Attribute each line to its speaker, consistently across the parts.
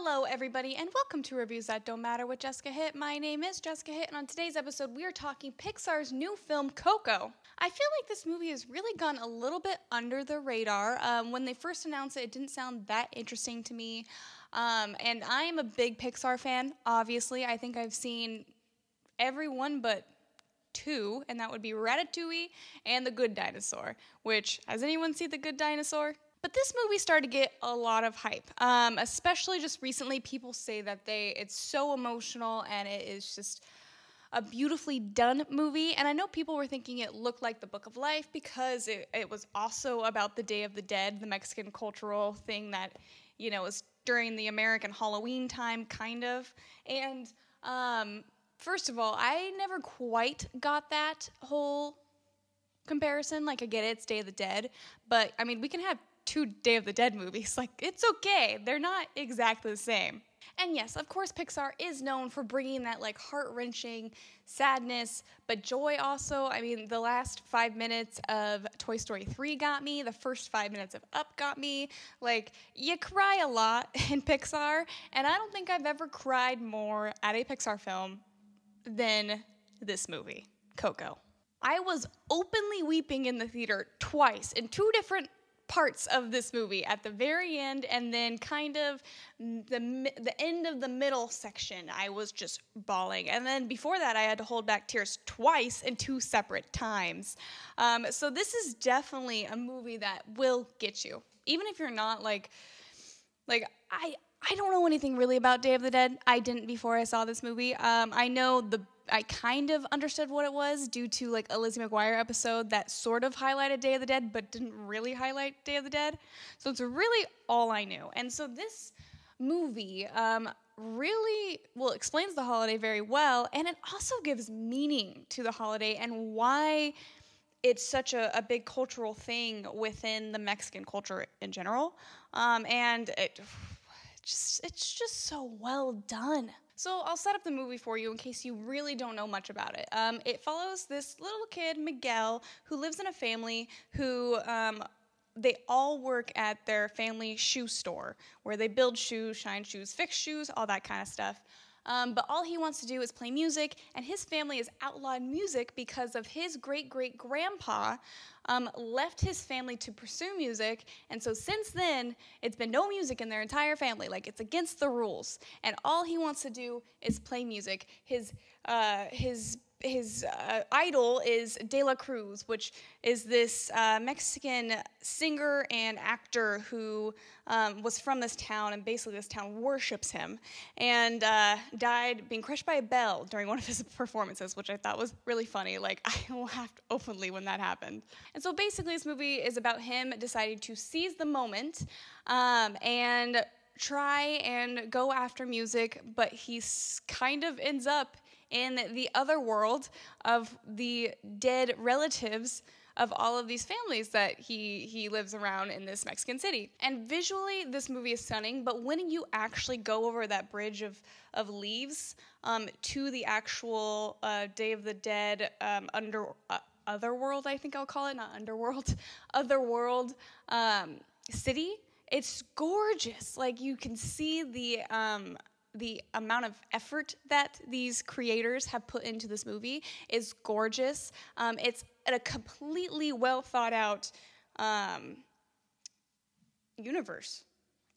Speaker 1: Hello, everybody, and welcome to Reviews That Don't Matter with Jessica Hitt. My name is Jessica Hitt, and on today's episode, we are talking Pixar's new film, Coco. I feel like this movie has really gone a little bit under the radar. When they first announced it, it didn't sound that interesting to me. And I am a big Pixar fan, obviously. I think I've seen every one but two, and that would be Ratatouille and The Good Dinosaur, which, has anyone seen The Good Dinosaur? But this movie started to get a lot of hype, especially just recently. People say that it's so emotional and it is just a beautifully done movie. And I know people were thinking it looked like The Book of Life because it was also about the Day of the Dead, the Mexican cultural thing that, you know, was during the American Halloween time, kind of. And first of all, I never quite got that whole comparison. Like, I get it, it's Day of the Dead, but I mean, we can have two Day of the Dead movies. Like, it's okay. They're not exactly the same. And yes, of course, Pixar is known for bringing that, like, heart-wrenching sadness, but joy also. I mean, the last 5 minutes of Toy Story 3 got me. The first 5 minutes of Up got me. Like, you cry a lot in Pixar, and I don't think I've ever cried more at a Pixar film than this movie, Coco. I was openly weeping in the theater twice in two different parts of this movie, at the very end and then kind of the end of the middle section. I was just bawling, and then before that I had to hold back tears twice in two separate times. So this is definitely a movie that will get you, even if you're not like I don't know anything really about Day of the Dead. I didn't before I saw this movie. I kind of understood what it was due to, like, a Lizzie McGuire episode that sort of highlighted Day of the Dead but didn't really highlight Day of the Dead. So it's really all I knew. And so this movie really, explains the holiday very well, and it also gives meaning to the holiday and why it's such a big cultural thing within the Mexican culture in general. And it's just so well done. So I'll set up the movie for you in case you really don't know much about it. It follows this little kid, Miguel, who lives in a family who they all work at their family shoe store where they build shoes, shine shoes, fix shoes, all that kind of stuff. But all he wants to do is play music, and his family has outlawed music because of his great-great-grandpa left his family to pursue music, and so since then, it's been no music in their entire family. Like, it's against the rules, and all he wants to do is play music. His idol is De La Cruz, which is this Mexican singer and actor who was from this town, and basically this town worships him, and died being crushed by a bell during one of his performances, which I thought was really funny. Like, I laughed openly when that happened. And so basically this movie is about him deciding to seize the moment and try and go after music, but he kind of ends up in the other world of the dead relatives of all of these families that he lives around in this Mexican city. And visually, this movie is stunning, but when you actually go over that bridge of leaves to the actual Day of the Dead otherworld, I think I'll call it, not underworld, otherworld city, it's gorgeous. Like, you can see the amount of effort that these creators have put into this movie is gorgeous. It's a completely well thought out universe.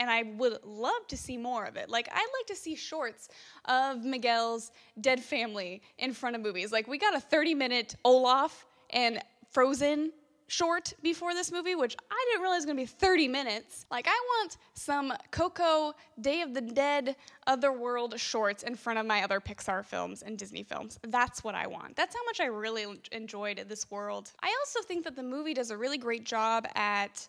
Speaker 1: And I would love to see more of it. Like, I'd like to see shorts of Miguel's dead family in front of movies. Like, we got a 30-minute Olaf and Frozen short before this movie, which I didn't realize was going to be 30 minutes. Like, I want some Coco, Day of the Dead, Otherworld shorts in front of my other Pixar films and Disney films. That's what I want. That's how much I really enjoyed this world. I also think that the movie does a really great job at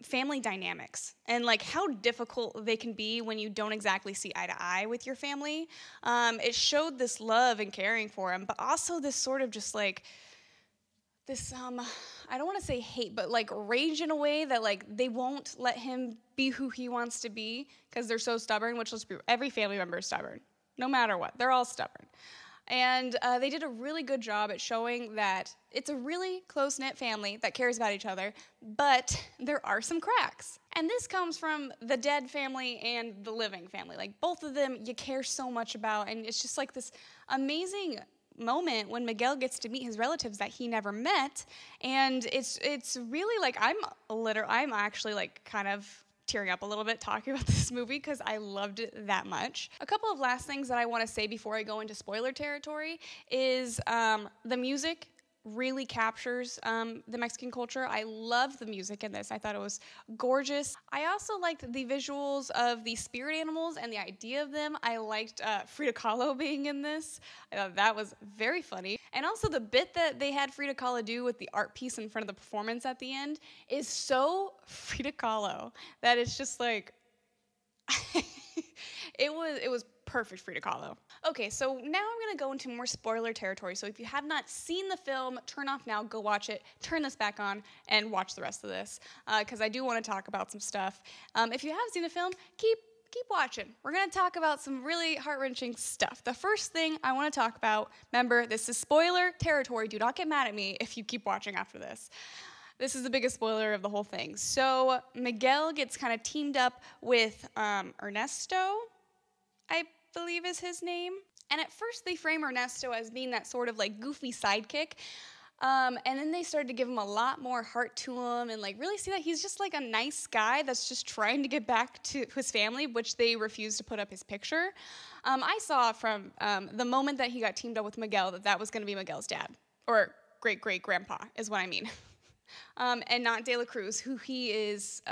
Speaker 1: family dynamics and, like, how difficult they can be when you don't exactly see eye to eye with your family. It showed this love and caring for him, but also this sort of just, like, this, I don't want to say hate, but, like, rage in a way that, like, they won't let him be who he wants to be because they're so stubborn, which, let's be, every family member is stubborn, no matter what. They're all stubborn. And they did a really good job at showing that it's a really close-knit family that cares about each other, but there are some cracks. And this comes from the dead family and the living family. Like, both of them you care so much about, and it's just like this amazing moment when Miguel gets to meet his relatives that he never met, and it's really like I'm actually like kind of tearing up a little bit talking about this movie because I loved it that much. A couple of last things that I want to say before I go into spoiler territory is the music really captures the Mexican culture. I love the music in this. I thought it was gorgeous. I also liked the visuals of the spirit animals and the idea of them. I liked Frida Kahlo being in this. I thought that was very funny. And also the bit that they had Frida Kahlo do with the art piece in front of the performance at the end is so Frida Kahlo that it's just like it was perfect Frida Kahlo. Okay, so now I'm going to go into more spoiler territory. So if you have not seen the film, turn off now, go watch it, turn this back on, and watch the rest of this, because I do want to talk about some stuff. If you have seen the film, keep watching. We're going to talk about some really heart-wrenching stuff. The first thing I want to talk about, remember, this is spoiler territory. Do not get mad at me if you keep watching after this. This is the biggest spoiler of the whole thing. So Miguel gets kind of teamed up with Ernesto, I believe is his name. And at first they frame Ernesto as being that sort of like goofy sidekick. And then they started to give him a lot more heart to him and like really see that he's just like a nice guy that's just trying to get back to his family, which they refused to put up his picture. I saw from the moment that he got teamed up with Miguel that was going to be Miguel's dad, or great-great-grandpa is what I mean. And not De La Cruz, who he is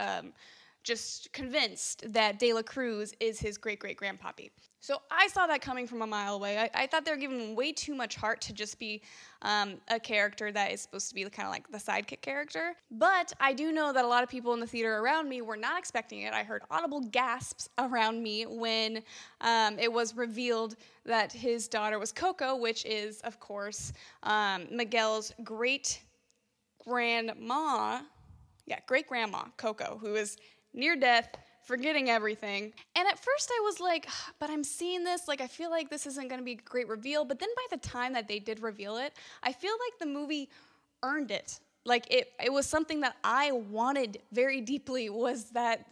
Speaker 1: just convinced that De La Cruz is his great-great-grandpappy. So I saw that coming from a mile away. I thought they were giving him way too much heart to just be a character that is supposed to be kind of like the sidekick character. But I do know that a lot of people in the theater around me were not expecting it. I heard audible gasps around me when it was revealed that his daughter was Coco, which is, of course, Miguel's great-grandma, Coco, who is near death, forgetting everything. And at first I was like, but I'm seeing this, like I feel like this isn't going to be a great reveal. But then by the time that they did reveal it, I feel like the movie earned it. Like it was something that I wanted very deeply, was that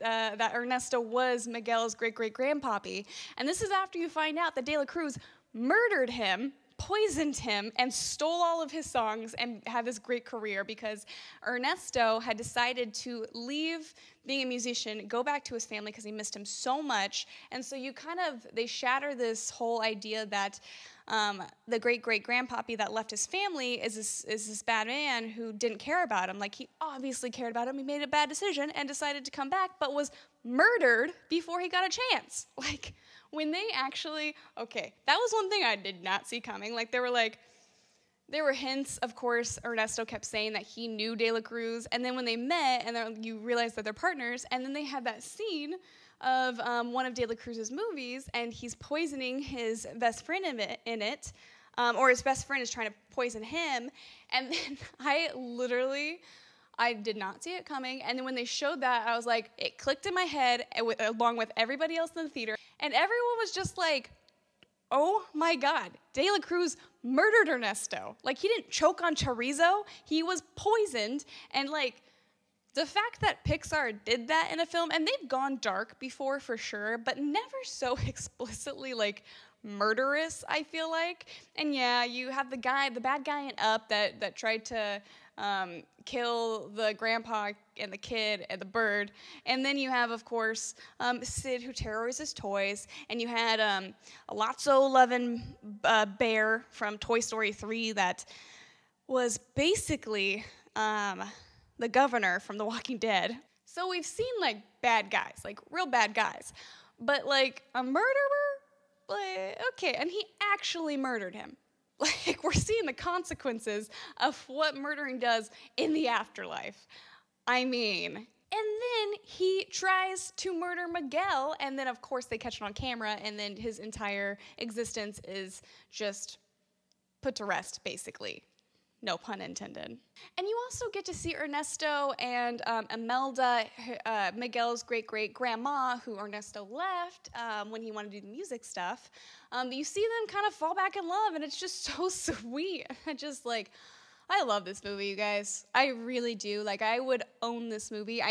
Speaker 1: Ernesto was Miguel's great-great-grandpappy. And this is after you find out that De La Cruz murdered him, poisoned him, and stole all of his songs and had this great career because Ernesto had decided to leave being a musician, go back to his family because he missed him so much. And so they shatter this whole idea that the great-great-grandpappy that left his family is this bad man who didn't care about him. Like, he obviously cared about him. He made a bad decision and decided to come back, but was murdered before he got a chance. Like, when they actually, okay, that was one thing I did not see coming. Like, there were hints, of course. Ernesto kept saying that he knew De La Cruz, and then when they met, and you realize that they're partners, and then they had that scene of one of De La Cruz's movies, and he's poisoning his best friend in it, or his best friend is trying to poison him, and then I did not see it coming, and then when they showed that, I was like, it clicked in my head, along with everybody else in the theater, and everyone was just like, oh my God, De La Cruz murdered Ernesto. Like, he didn't choke on chorizo, he was poisoned, and like, the fact that Pixar did that in a film, and they've gone dark before for sure, but never so explicitly like murderous, I feel like. And yeah, you have the bad guy in Up that tried to kill the grandpa and the kid and the bird. And then you have, of course, Sid, who terrorizes toys. And you had a Lotso-loving bear from Toy Story 3 that was basically the governor from The Walking Dead. So we've seen, like, bad guys, like, real bad guys. But, like, a murderer? Like, okay, and he actually murdered him. Like, we're seeing the consequences of what murdering does in the afterlife. I mean, and then he tries to murder Miguel, and then, of course, they catch it on camera, and then his entire existence is just put to rest, basically. No pun intended. And you also get to see Ernesto and Imelda, Miguel's great-great-grandma, who Ernesto left when he wanted to do the music stuff. You see them kind of fall back in love, and it's just so sweet. I love this movie, you guys. I really do. Like, I would own this movie.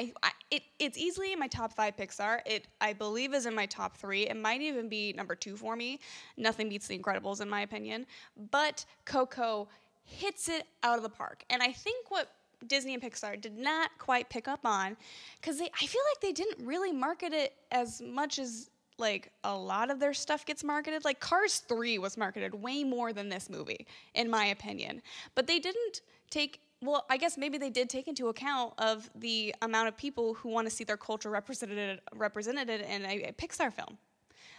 Speaker 1: It's easily in my top 5 Pixar. It, I believe, is in my top 3. It might even be number 2 for me. Nothing beats The Incredibles, in my opinion. But Coco hits it out of the park. And I think what Disney and Pixar did not quite pick up on, because I feel like they didn't really market it as much as like a lot of their stuff gets marketed. Like Cars 3 was marketed way more than this movie, in my opinion. But they didn't take, well, I guess maybe they did take into account of the amount of people who want to see their culture represented in a Pixar film.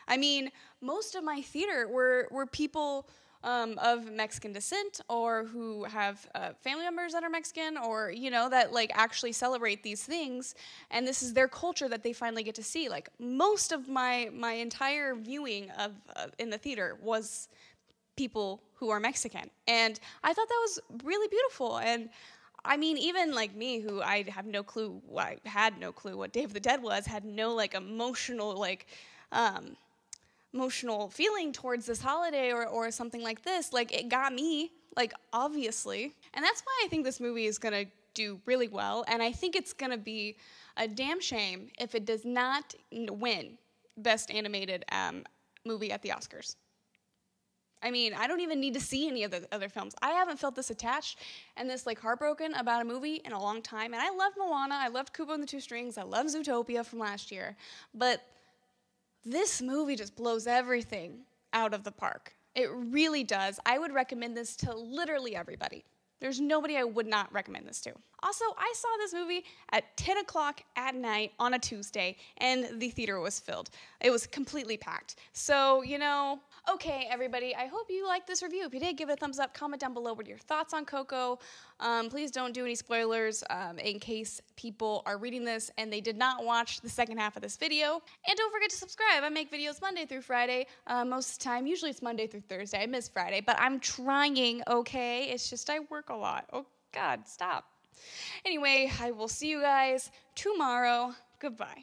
Speaker 1: I mean, most of my theater were people of Mexican descent, or who have family members that are Mexican, or, you know, that like actually celebrate these things, and this is their culture that they finally get to see. Like, most of my entire viewing of in the theater was people who are Mexican, and I thought that was really beautiful. And I mean, even like me, who I have no clue, I had no clue what Day of the Dead was, had no like emotional feeling towards this holiday or something like this. Like, it got me, like, obviously. And that's why I think this movie is gonna do really well, and I think it's gonna be a damn shame if it does not win Best Animated Movie at the Oscars. I mean, I don't even need to see any of the other films. I haven't felt this attached and this like heartbroken about a movie in a long time. And I love Moana, I loved Kubo and the Two Strings, I love Zootopia from last year, but this movie just blows everything out of the park. It really does. I would recommend this to literally everybody. There's nobody I would not recommend this to. Also, I saw this movie at 10 o'clock at night on a Tuesday, and the theater was filled. It was completely packed. So, you know, okay, everybody, I hope you liked this review. If you did, give it a thumbs up. Comment down below what your thoughts on Coco. Please don't do any spoilers in case people are reading this and they did not watch the second half of this video. And don't forget to subscribe. I make videos Monday through Friday most of the time. Usually it's Monday through Thursday. I miss Friday, but I'm trying, okay? It's just I work a lot. Oh, God, stop. Anyway, I will see you guys tomorrow. Goodbye.